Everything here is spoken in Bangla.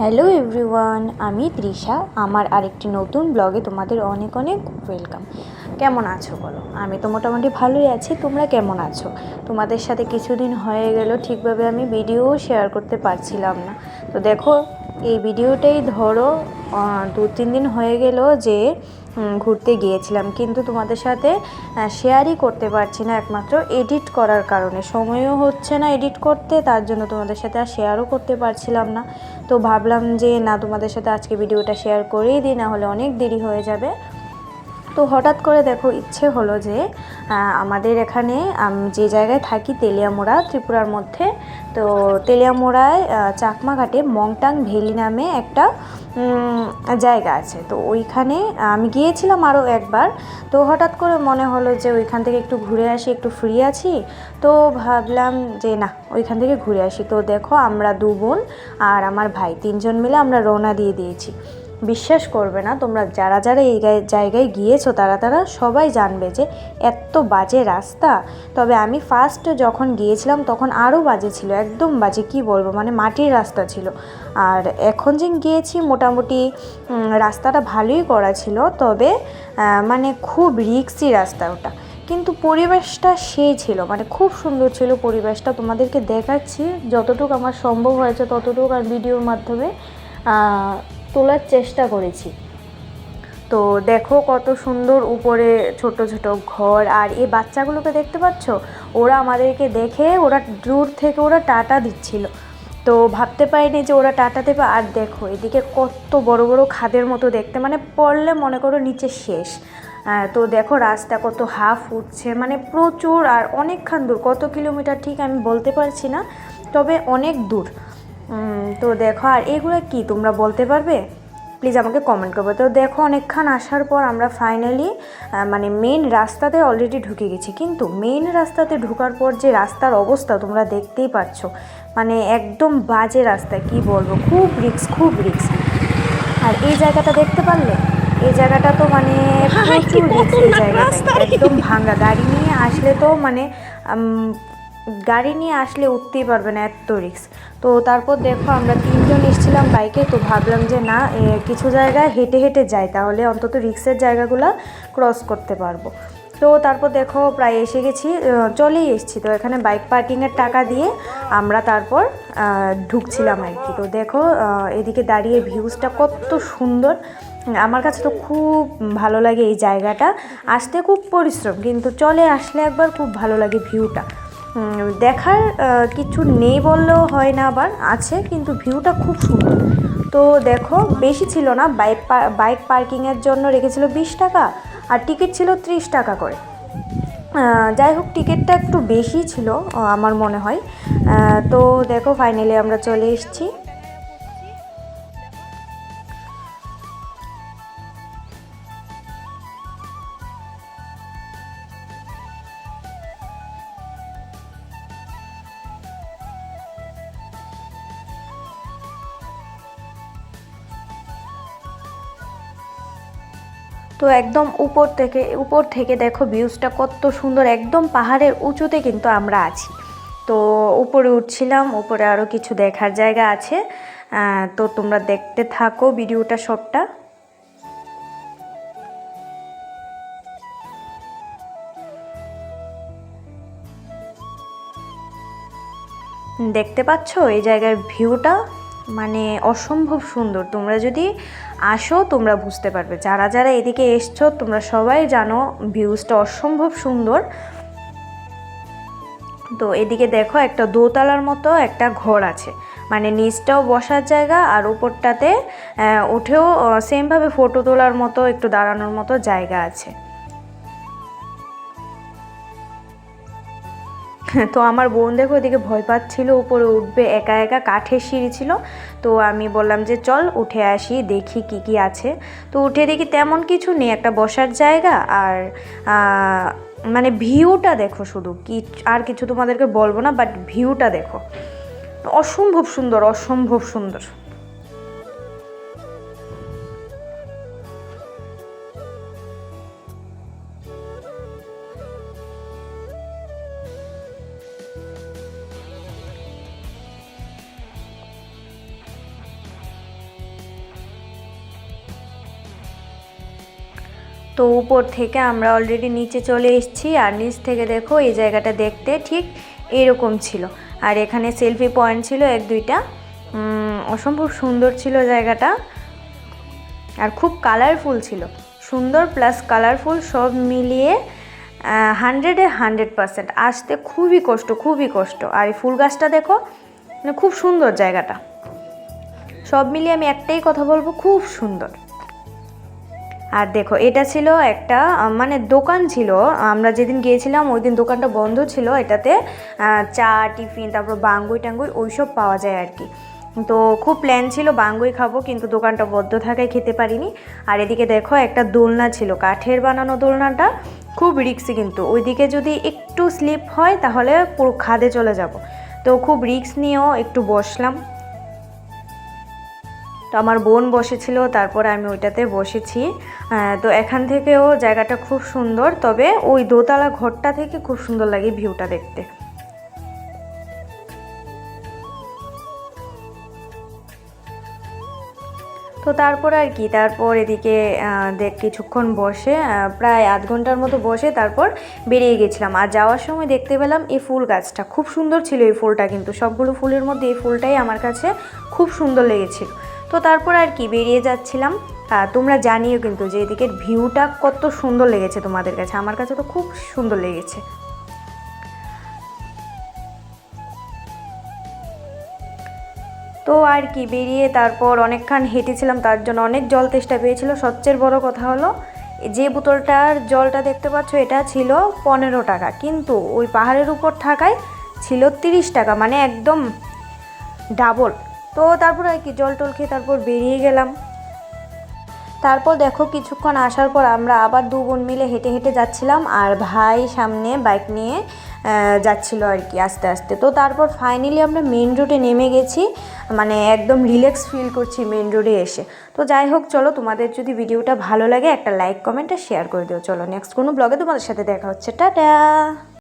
হ্যালো এভরিওয়ান, আমি তৃষা। আমার আরেকটি নতুন ব্লগে তোমাদের অনেক অনেক ওয়েলকাম। কেমন আছো বলো? আমি তো মোটামুটি ভালোই আছি। তোমরা কেমন আছো? তোমাদের সাথে কিছুদিন হয়ে গেল ঠিকভাবে আমি ভিডিও শেয়ার করতে পারছিলাম না। তো দেখো, এই ভিডিওটাই ধরো 2-3 দিন হয়ে গেল যে ঘুরতে গিয়েছিলাম, কিন্তু তোমাদের সাথে শেয়ারই করতে পারছি না, একমাত্র এডিট করার কারণে। সময়ও হচ্ছে না এডিট করতে, তার জন্য তোমাদের সাথে আর শেয়ারও করতে পারছিলাম না। তো ভাবলাম যে না, তোমাদের সাথে আজকে ভিডিওটা শেয়ার করেই দিই, না হলে অনেক দেরি হয়ে যাবে। তো হঠাৎ করে দেখো ইচ্ছে হলো যে আমাদের এখানে যে জায়গায় থাকি তেলিয়ামুড়া, ত্রিপুরার মধ্যে। তো তেলিয়ামুড়ায় চাকমাঘাটে মংটাং ভ্যালি নামে একটা জায়গা আছে। তো ওইখানে আমি গিয়েছিলাম আরও একবার। তো হঠাৎ করে মনে হলো যে ওইখান থেকে একটু ঘুরে আসি, একটু ফ্রি আছি। তো ভাবলাম যে না, ওইখান থেকে ঘুরে আসি। তো দেখো, আমরা 2 বোন আর আমার ভাই 3 জন মিলে আমরা রওনা দিয়ে দিয়েছি। বিশ্বাস করবে না তোমরা, যারা যারা এই জায়গায় গিয়েছো তারা সবাই জানবে যে এত বাজে রাস্তা। তবে আমি ফার্স্ট যখন গিয়েছিলাম তখন আরও বাজে ছিল, একদম বাজে, কি বলবো, মানে মাটির রাস্তা ছিল। আর এখন যে গিয়েছি মোটামুটি রাস্তাটা ভালোই করা ছিল, তবে মানে খুব রিস্কি রাস্তা ওটা। কিন্তু পরিবেশটা সেই ছিল, মানে খুব সুন্দর ছিল পরিবেশটা। তোমাদেরকে দেখাচ্ছি যতটুকু আমার সম্ভব হয়েছে ততটুকু, আর ভিডিওর মাধ্যমে তোলার চেষ্টা করেছি। তো দেখো কত সুন্দর উপরে ছোট ছোট ঘর। আর এই বাচ্চাগুলোকে দেখতে পাচ্ছ, ওরা আমাদেরকে দেখে ওরা দূর থেকে ওরা টাটা দিচ্ছিল। তো ভাবতে পারিনি যে ওরা টাটা দেবে। আর দেখো এদিকে কত বড় বড় খাদের মতো দেখতে, মানে পড়লে মনে করো নিচে শেষ। তো দেখো রাস্তা কত হাফ উঠছে, মানে প্রচুর, আর অনেকক্ষণ দূর, কত কিলোমিটার ঠিক আমি বলতে পারছি না, তবে অনেক দূর। তো দেখো, আর এগুলো কি তোমরা বলতে পারবে? প্লিজ আমাকে কমেন্ট করবে। তো দেখো অনেকক্ষণ আসার পর আমরা ফাইনালি মানে মেন রাস্তাতে অলরেডি ঢুকে গেছি। কিন্তু মেন রাস্তাতে ঢোকার পর যে রাস্তার অবস্থা তোমরা দেখতেই পাচ্ছ, মানে একদম বাজে রাস্তা, কি বলবো, খুব রিস্ক, খুব রিস্ক। আর এই জায়গাটা দেখতে পারলে, এই জায়গাটা তো মানে প্রচুর রিস্ক। এই জায়গাটা একদম ভাঙা, গাড়ি নিয়ে আসলে তো মানে গাড়ি নিয়ে আসলে উঠতেই পারবে না, এত রিস্ক। তো তারপর দেখো আমরা 3 জন এসেছিলাম বাইকে। তো ভাবলাম যে না, কিছু জায়গায় হেঁটে হেঁটে যাই, তাহলে অন্তত রিস্কের জায়গাগুলো ক্রস করতে পারবো। তো তারপর দেখো প্রায় এসে গেছি, চলেই এসেছি। তো এখানে বাইক পার্কিংয়ের টাকা দিয়ে আমরা তারপর ঢুকছিলাম আর কি। তো দেখো এদিকে দাঁড়িয়ে ভিউজটা কত সুন্দর। আমার কাছে তো খুব ভালো লাগে এই জায়গাটা। আসতে খুব পরিশ্রম, কিন্তু চলে আসলে একবার খুব ভালো লাগে। ভিউটা দেখার কিছু নেই বললেও হয় না, আবার আছে, কিন্তু ভিউটা খুব সুন্দর। তো দেখো বেশি ছিল না, বাইক পার্কিংয়ের জন্য রেখেছিল 20 টাকা, আর টিকিট ছিল 30 টাকা করে। যাই হোক, টিকিটটা একটু বেশি ছিল আমার মনে হয়। তো দেখো ফাইনালি আমরা চলে এসেছি। তো একদম উপর থেকে দেখো ভিউজটা কত সুন্দর, একদম পাহাড়ের উঁচুতে কিন্তু আমরা আছি। তো উপরে উঠছিলাম, উপরে আরও কিছু দেখার জায়গা আছে। তো তোমরা দেখতে থাকো ভিডিওটা সবটা। দেখতে পাচ্ছ এই জায়গার ভিউটা, মানে অসম্ভব সুন্দর। তোমরা যদি আসো তোমরা বুঝতে পারবে, যারা যারা এদিকে এসছো তোমরা সবাই জানো ভিউজটা অসম্ভব সুন্দর। তো এদিকে দেখো একটা দোতলার মতো একটা ঘর আছে, মানে নিচটাও বসার জায়গা, আর উপরটাতে উঠেও সেমভাবে ফটো তোলার মতো, একটু দাঁড়ানোর মতো জায়গা আছে। তো আমার বোন দেখো ওদিকে ভয় পাচ্ছিল, উপরে উঠবে একা একা, কাঠের সিঁড়ি ছিল। তো আমি বললাম যে চল উঠে আসি, দেখি কি কি আছে। তো উঠে দেখি তেমন কিছু নেই, একটা বসার জায়গা আর মানে ভিউটা দেখো শুধু, কি আর কিছু তোমাদেরকে বলবো না, বাট ভিউটা দেখো অসম্ভব সুন্দর, অসম্ভব সুন্দর। তো উপর থেকে আমরা অলরেডি নিচে চলে এসেছি, আর নিচ থেকে দেখো এই জায়গাটা দেখতে ঠিক এরকম ছিল। আর এখানে সেলফি পয়েন্ট ছিল 1-2টা, অসম্ভব সুন্দর ছিল জায়গাটা, আর খুব কালারফুল ছিল, সুন্দর প্লাস কালারফুল সব মিলিয়ে 100-এ 100%। আসতে খুবই কষ্ট। আর এই ফুল গাছটা দেখো, মানে খুব সুন্দর জায়গাটা, সব মিলিয়ে আমি একটাই কথা বলবো, খুব সুন্দর। আর দেখো এটা ছিল একটা মানে দোকান ছিল, আমরা যেদিন গিয়েছিলাম ওই দিন দোকানটা বন্ধ ছিল। এটাতে চা, টিফিন, তারপর বাঙ্গুই টাঙ্গুই ওইসব পাওয়া যায় আর কি। তো খুব প্ল্যান ছিল বাঙ্গুই খাবো, কিন্তু দোকানটা বন্ধ থাকায় খেতে পারিনি। আর এদিকে দেখো একটা দোলনা ছিল, কাঠের বানানো দোলনাটা, খুব রিস্কি, কিন্তু ওইদিকে যদি একটু স্লিপ হয় তাহলে পুরো খাদে চলে যাব। তো খুব রিস্ক নিয়েও একটু বসলাম। তো আমার বোন বসেছিল, তারপরে আমি ওইটাতে বসেছি। তো এখান থেকেও জায়গাটা খুব সুন্দর, তবে ওই দোতলা ঘরটা থেকে খুব সুন্দর লাগে ভিউটা দেখতে। তো তারপর আর কি, তারপর এদিকে কিছুক্ষণ বসে প্রায় আধ ঘন্টার মতো বসে তারপর বেরিয়ে গেছিলাম। আর যাওয়ার সময় দেখতে পেলাম এই ফুল গাছটা, খুব সুন্দর ছিল এই ফুলটা, কিন্তু সবগুলো ফুলের মধ্যে এই ফুলটাই আমার কাছে খুব সুন্দর লেগেছিল। তো তারপর আর কি বেরিয়ে যাচ্ছিলাম। তোমরা জানিও কিন্তু যে এদিকের ভিউটা কত সুন্দর লেগেছে তোমাদের কাছে, আমার কাছে তো খুব সুন্দর লেগেছে। তো আর কি বেরিয়ে তারপর অনেকক্ষণ হেঁটেছিলাম, তার জন্য অনেক জল তেষ্টা পেয়েছিল। সবচেয়ে বড় কথা হলো, যে বোতলটার জলটা দেখতে পাচ্ছ এটা ছিল 15 টাকা, কিন্তু ওই পাহাড়ের উপর থাকায় ছিল 30 টাকা, মানে একদম ডাবল। তো তারপর আর কি জল টল খেয়ে তারপর বেরিয়ে গেলাম। তারপর দেখো কিছুক্ষণ আসার পর আমরা আবার 2 বোন মিলে হেঁটে হেঁটে যাচ্ছিলাম, আর ভাই সামনে বাইক নিয়ে যাচ্ছিল আর কি আস্তে আস্তে। তো তারপর ফাইনালি আমরা মেন রোডে নেমে গেছি, মানে একদম রিল্যাক্স ফিল করছি মেন রোডে এসে। তো যাই হোক, চলো তোমাদের যদি ভিডিওটা ভালো লাগে একটা লাইক, কমেন্ট আর শেয়ার করে দিও। চলো নেক্সট কোনো ব্লগে তোমাদের সাথে দেখা হচ্ছে, টাটা।